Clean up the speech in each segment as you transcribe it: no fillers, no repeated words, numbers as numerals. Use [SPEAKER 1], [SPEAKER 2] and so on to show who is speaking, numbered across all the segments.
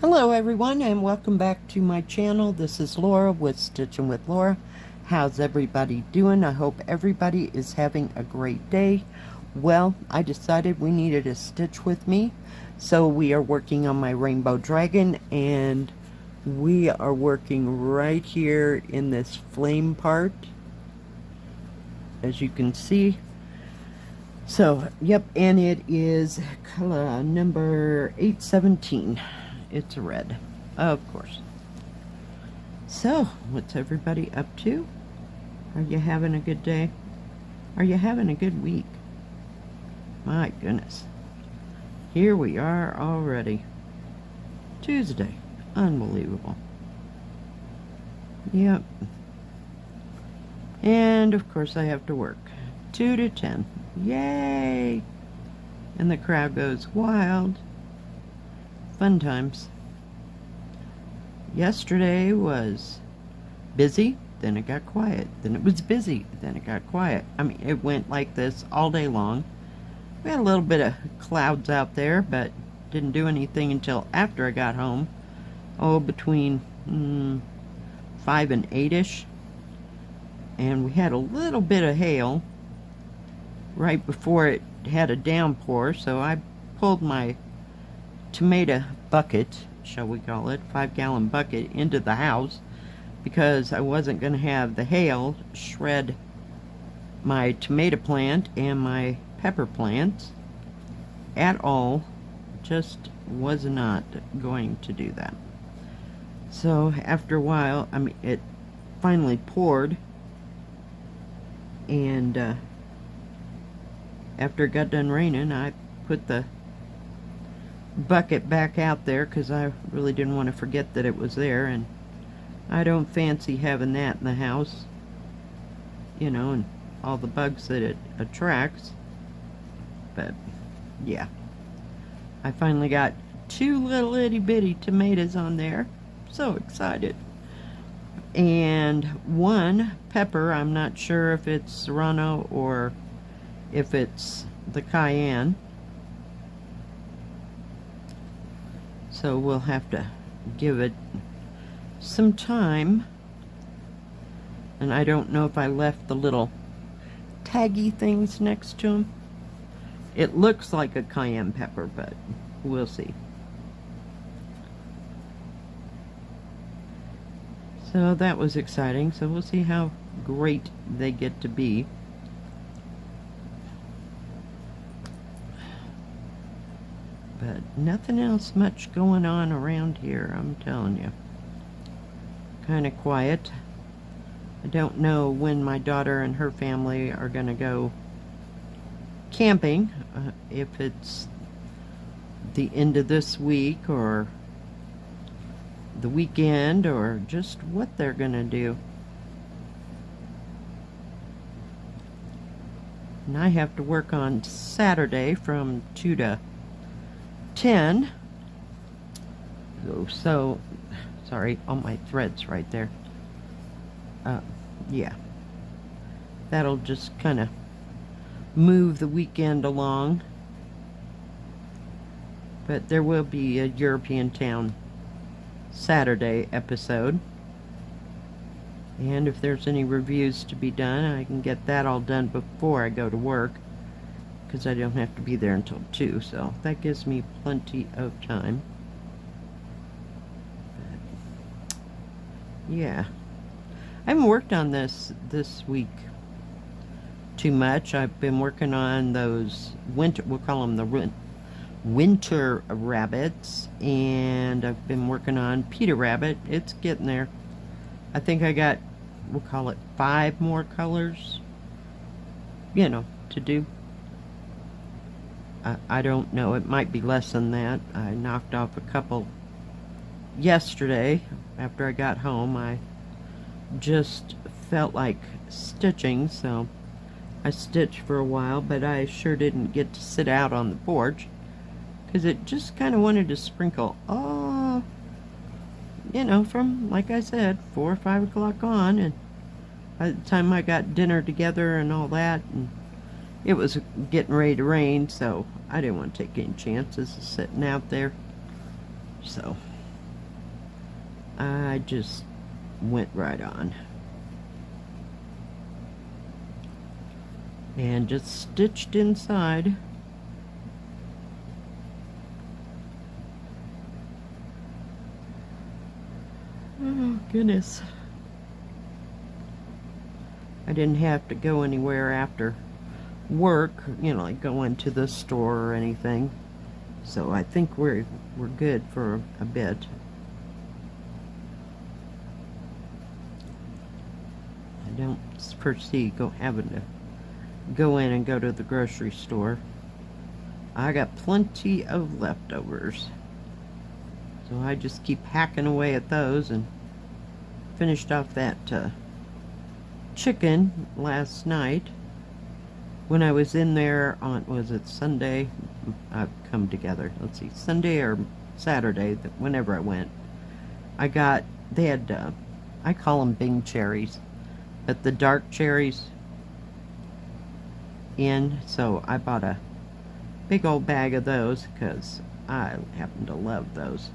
[SPEAKER 1] Hello everyone and welcome back to my channel. This is Lora with Stitchin with Lora. How's everybody doing? I hope everybody is having a great day. Well, I decided we needed a stitch with me, so we are working on my rainbow dragon, and we are working right here in this flame part, as you can see. So yep, and it is color number 817. It's a red, of course. So, what's everybody up to? Are you having a good day? Are you having a good week? My goodness. Here we are already. Tuesday. Unbelievable. Yep. And, of course, I have to work. 2 to 10. Yay! And the crowd goes wild. Fun times. Yesterday was busy, then it got quiet. Then it was busy, then it got quiet. I mean, it went like this all day long. We had a little bit of clouds out there, but didn't do anything until after I got home. Oh, between 5 and 8-ish. And we had a little bit of hail right before it had a downpour, so I pulled my tomato bucket, shall we call it, 5-gallon bucket, into the house because I wasn't going to have the hail shred my tomato plant and my pepper plant at all. Just was not going to do that. So after a while, I mean, it finally poured, and after it got done raining, I put the bucket back out there because I really didn't want to forget that it was there, and I don't fancy having that in the house, you know, and all the bugs that it attracts. But yeah, I finally got 2 little itty bitty tomatoes on there. So excited. And 1 pepper, I'm not sure if it's Serrano or if it's the cayenne. So we'll have to give it some time. And I don't know if I left the little taggy things next to them. It looks like a cayenne pepper, but we'll see. So that was exciting. So we'll see how great they get to be. But nothing else much going on around here, I'm telling you. Kind of quiet. I don't know when my daughter and her family are going to go camping. If it's the end of this week or the weekend, or just what they're going to do. And I have to work on Saturday from 2 to 10. So sorry, all my threads right there. Yeah, that'll just kind of move the weekend along. But there will be a European Town Saturday episode, and if there's any reviews to be done, I can get that all done before I go to work, because I don't have to be there until 2, so that gives me plenty of time. But yeah, I haven't worked on this week too much. I've been working on those winter, we'll call them the winter rabbits, and I've been working on Peter Rabbit. It's getting there. I think I got, we'll call it 5 more colors, you know, to do. I don't know, it might be less than that. I knocked off a couple yesterday after I got home. I just felt like stitching, so I stitched for a while, but I sure didn't get to sit out on the porch because it just kind of wanted to sprinkle, you know, from, like I said, 4 or 5 o'clock on, and by the time I got dinner together and all that, and it was getting ready to rain, so I didn't want to take any chances of sitting out there. So I just went right on and just stitched inside. Oh goodness, I didn't have to go anywhere after work, you know, like go into the store or anything, so I think we're good for a bit. I don't foresee having to go in and go to the grocery store. I got plenty of leftovers, so I just keep hacking away at those, and finished off that chicken last night when I was in there on, was it Sunday? I've come together. Let's see, Sunday or Saturday, whenever I went. They had, I call them Bing cherries, but the dark cherries in, so I bought a big old bag of those because I happen to love those.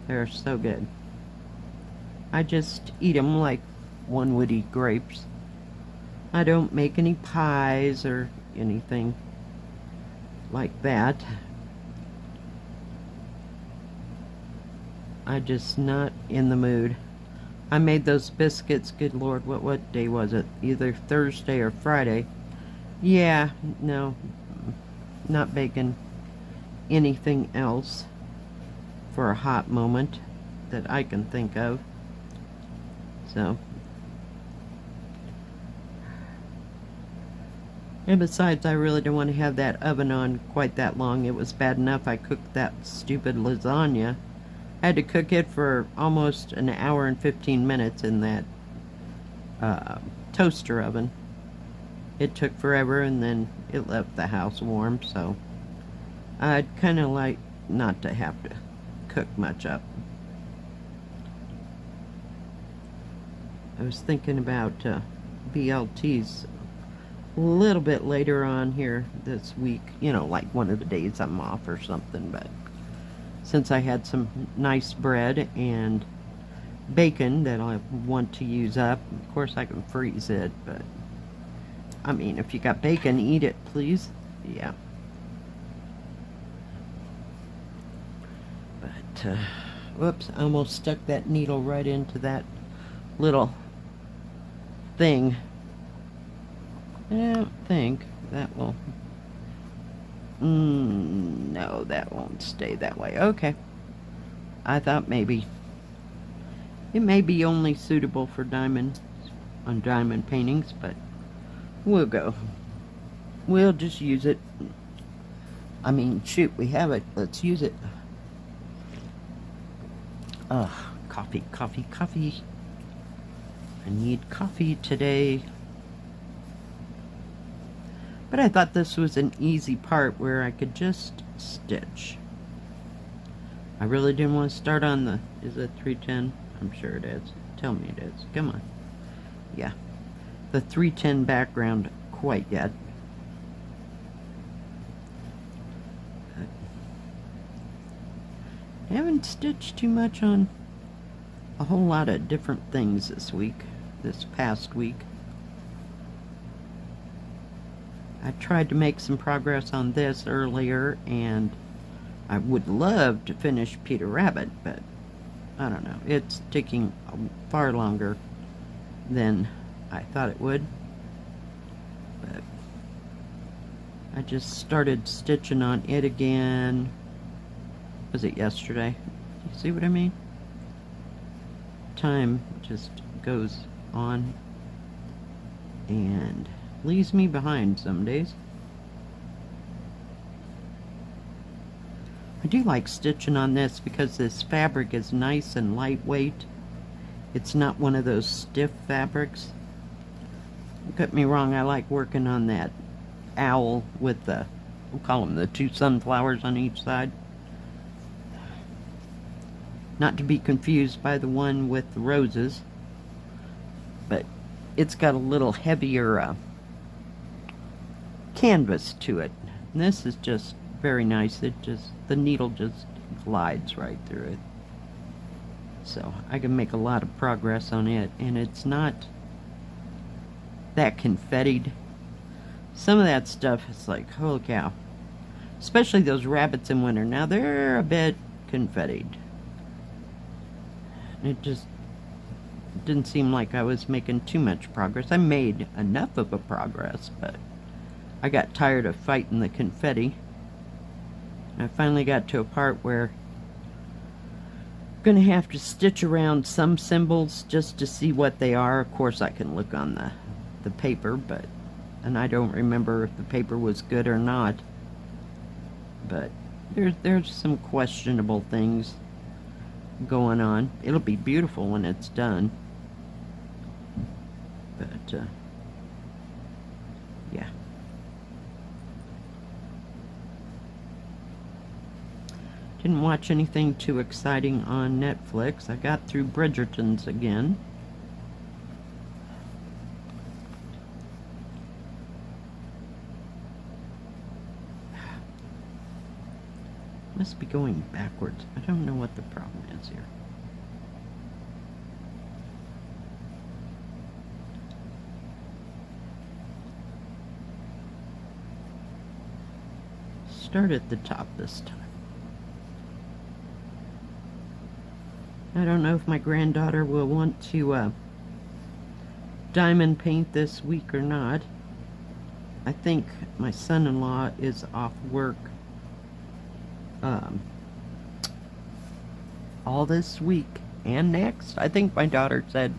[SPEAKER 1] They're so good. I just eat them like one would eat grapes. I don't make any pies or anything like that. I'm just not in the mood. I made those biscuits, good Lord, what day was it? Either Thursday or Friday. Yeah, no, not baking anything else for a hot moment that I can think of. So, and besides, I really don't want to have that oven on quite that long. It was bad enough I cooked that stupid lasagna. I had to cook it for almost an hour and 15 minutes in that toaster oven. It took forever, and then it left the house warm, so I'd kind of like not to have to cook much up. I was thinking about BLTs a little bit later on here this week, you know, like one of the days I'm off or something, but since I had some nice bread and bacon that I want to use up, of course I can freeze it, but I mean, if you got bacon, eat it, please. Yeah. But, whoops, I almost stuck that needle right into that little thing. I don't think that will... no, that won't stay that way. Okay. I thought maybe it may be only suitable for diamond paintings, but we'll go. We'll just use it. I mean, shoot, we have it. Let's use it. Coffee, coffee, coffee. I need coffee today. But I thought this was an easy part where I could just stitch. I really didn't want to start on the, is it 310? I'm sure it is. Tell me it is. Come on. Yeah. The 310 background quite yet. I haven't stitched too much on a whole lot of different things this past week. I tried to make some progress on this earlier, and I would love to finish Peter Rabbit, but I don't know. It's taking far longer than I thought it would. But I just started stitching on it again. Was it yesterday? You see what I mean? Time just goes on and leaves me behind some days. I do like stitching on this because this fabric is nice and lightweight. It's not one of those stiff fabrics. Don't get me wrong, I like working on that owl with the, we'll call them the two sunflowers on each side. Not to be confused by the one with the roses, but it's got a little heavier canvas to it. And this is just very nice. The needle just glides right through it. So I can make a lot of progress on it, and it's not that confettied. Some of that stuff is like, holy cow. Especially those rabbits in winter. Now they're a bit confettied. It just didn't seem like I was making too much progress. I made enough of a progress, but I got tired of fighting the confetti. I finally got to a part where I'm going to have to stitch around some symbols just to see what they are. Of course, I can look on the paper, and I don't remember if the paper was good or not. But there's some questionable things going on. It'll be beautiful when it's done. But, yeah. Didn't watch anything too exciting on Netflix. I got through Bridgerton's again. Must be going backwards. I don't know what the problem is here. Start at the top this time. I don't know if my granddaughter will want to diamond paint this week or not. I think my son-in-law is off work all this week and next. I think my daughter said,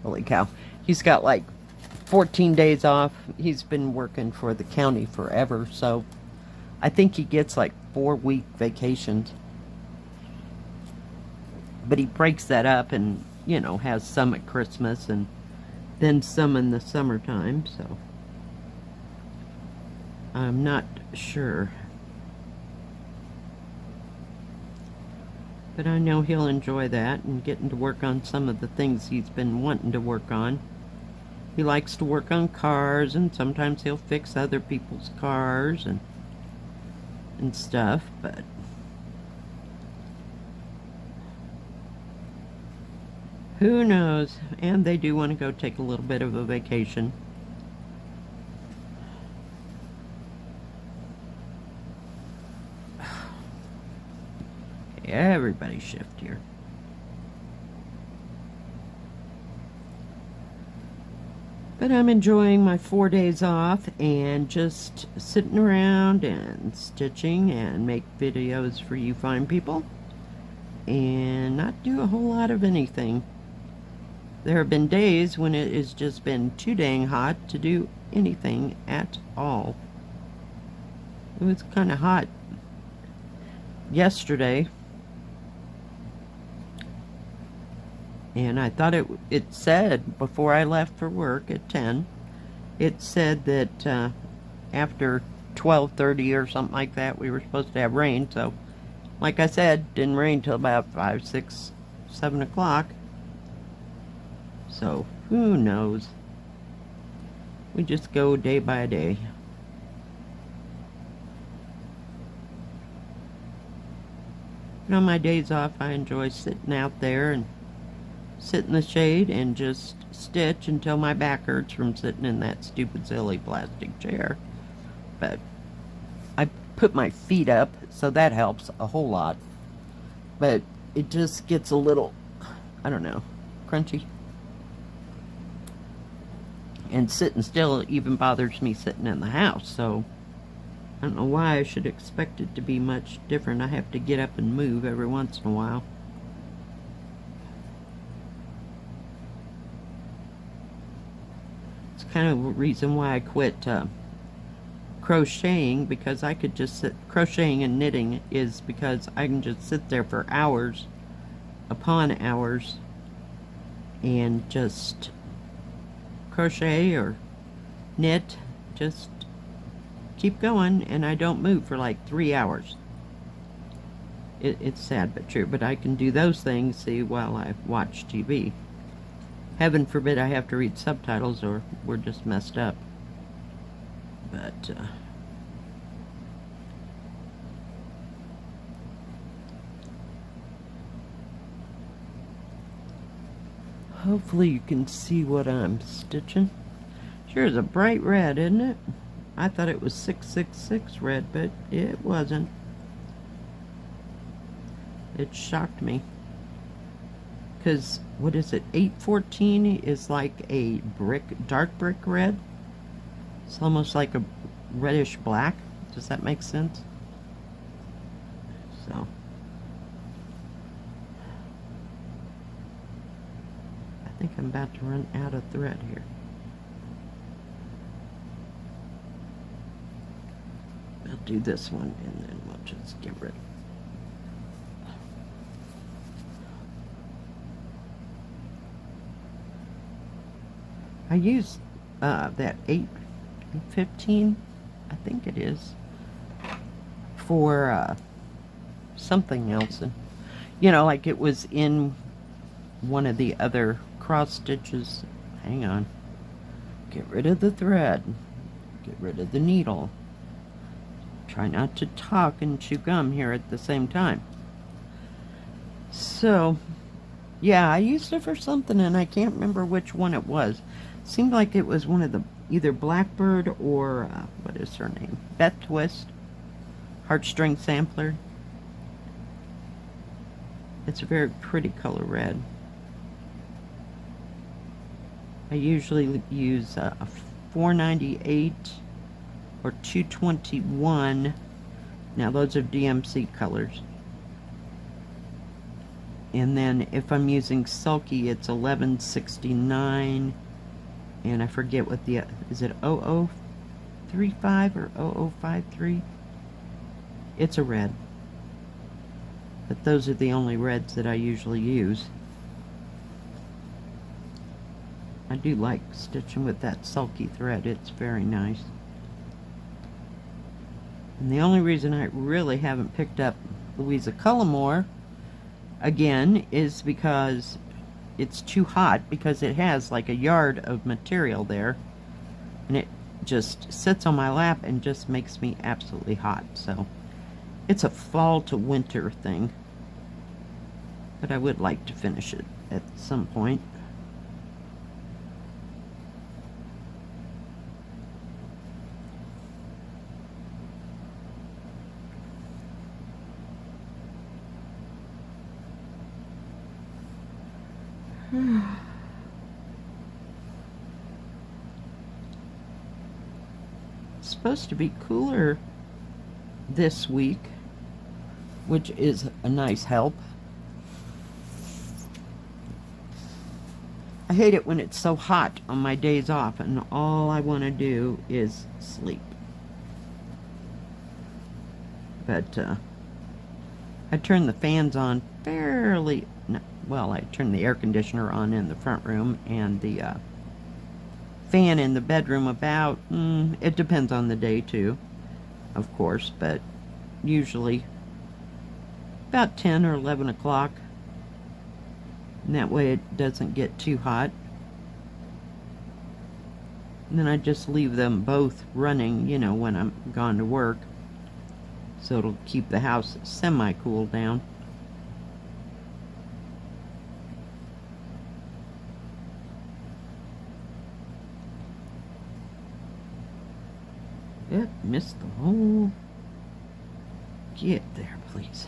[SPEAKER 1] holy cow, he's got like 14 days off. He's been working for the county forever, so I think he gets like 4-week vacations. But he breaks that up and, you know, has some at Christmas and then some in the summertime, so I'm not sure. But I know he'll enjoy that and getting to work on some of the things he's been wanting to work on. He likes to work on cars, and sometimes he'll fix other people's cars and stuff, but who knows? And they do want to go take a little bit of a vacation. Everybody shift here. But I'm enjoying my 4 days off and just sitting around and stitching and make videos for you fine people and not do a whole lot of anything. There have been days when it has just been too dang hot to do anything at all. It was kind of hot yesterday. And I thought it said, before I left for work at 10, it said that after 12:30 or something like that, we were supposed to have rain. So, like I said, didn't rain till about 5, 6, 7 o'clock. So, who knows? We just go day by day. And on my days off, I enjoy sitting out there and sit in the shade and just stitch until my back hurts from sitting in that stupid silly plastic chair. But I put my feet up, so that helps a whole lot. But it just gets a little, I don't know, crunchy. And sitting still even bothers me sitting in the house, so I don't know why I should expect it to be much different. I have to get up and move every once in a while. Kind of a reason why I quit crocheting, because I could just sit. Crocheting and knitting is because I can just sit there for hours upon hours and just crochet or knit, just keep going, and I don't move for like 3 hours. It's sad but true, but I can do those things, see, while I watch TV. Heaven forbid I have to read subtitles or we're just messed up. But, Hopefully you can see what I'm stitching. Sure is a bright red, isn't it? I thought it was 666 red, but it wasn't. It shocked me. Because, what is it, 814 is like a dark brick red. It's almost like a reddish black. Does that make sense? So, I think I'm about to run out of thread here. I'll do this one and then we'll just get rid of it. I used that 815, I think it is, for something else. And, you know, like it was in one of the other cross stitches. Hang on. Get rid of the thread. Get rid of the needle. Try not to talk and chew gum here at the same time. So, yeah, I used it for something and I can't remember which one it was. Seemed like it was one of the, either Blackbird or, what is her name? Beth Twist. Heartstring Sampler. It's a very pretty color red. I usually use a 498 or 221. Now those are DMC colors. And then if I'm using Sulky, it's 1169. And I forget what the, is it 0035 or 0053? It's a red. But those are the only reds that I usually use. I do like stitching with that Sulky thread. It's very nice. And the only reason I really haven't picked up Louisa Cullimore again is because it's too hot, because it has like a yard of material there and it just sits on my lap and just makes me absolutely hot. So it's a fall to winter thing, but I would like to finish it at some point. It's supposed to be cooler this week, which is a nice help. I hate it when it's so hot on my days off and all I want to do is sleep. But I turn the fans on fairly, well, I turn the air conditioner on in the front room and the fan in the bedroom about, it depends on the day too, of course, but usually about 10 or 11 o'clock. And that way it doesn't get too hot. And then I just leave them both running, you know, when I'm gone to work. So it'll keep the house semi-cool down. Yep, missed the hole. Get there, please.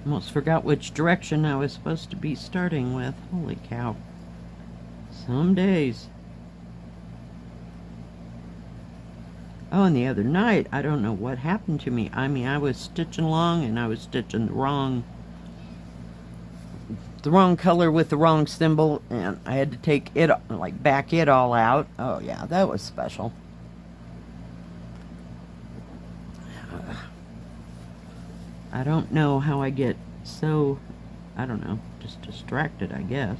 [SPEAKER 1] Almost forgot which direction I was supposed to be starting with. Holy cow. Some days. Oh, and the other night, I don't know what happened to me. I mean, I was stitching along and I was stitching the wrong color with the wrong symbol, and I had to take it, like, back it all out. Oh yeah, that was special. I don't know how I get so, I don't know, just distracted, I guess.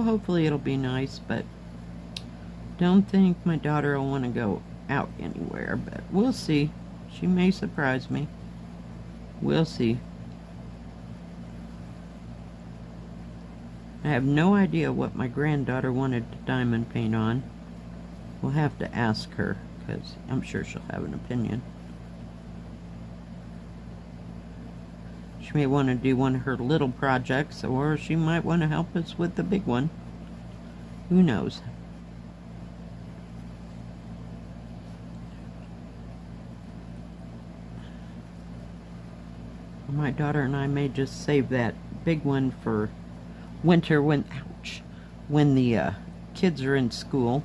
[SPEAKER 1] So hopefully it'll be nice, but don't think my daughter will want to go out anywhere, but we'll see. She may surprise me. We'll see. I have no idea what my granddaughter wanted to diamond paint on. We'll have to ask her, because I'm sure she'll have an opinion. She may want to do one of her little projects, or she might want to help us with the big one. Who knows? My daughter and I may just save that big one for winter when the kids are in school,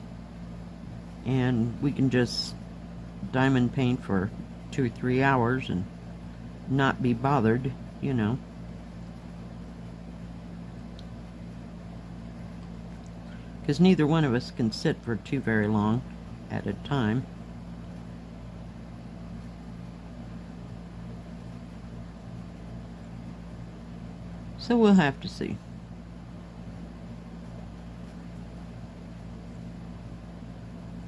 [SPEAKER 1] and we can just diamond paint for 2 or 3 hours and not be bothered, you know. Because neither one of us can sit for too very long at a time. So we'll have to see.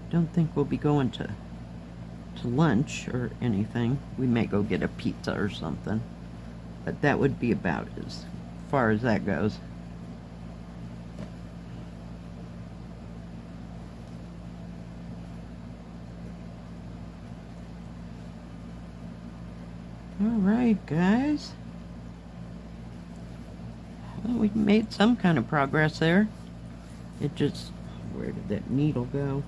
[SPEAKER 1] Don't think we'll be going to lunch or anything. We may go get a pizza or something, but that would be about as far as that goes. Alright, guys. Well, we made some kind of progress there. It just... where did that needle go?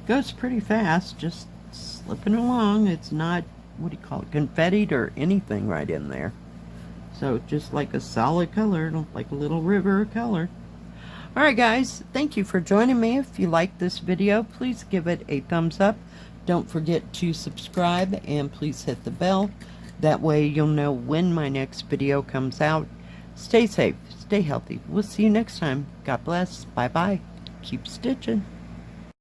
[SPEAKER 1] Goes pretty fast, just slipping along. It's not, what do you call it, confettied or anything right in there. So just like a solid color, like a little river of color. Alright guys, thank you for joining me. If you like this video, please give it a thumbs up. Don't forget to subscribe and please hit the bell. That way you'll know when my next video comes out. Stay safe, stay healthy. We'll see you next time. God bless. Bye bye. Keep stitching.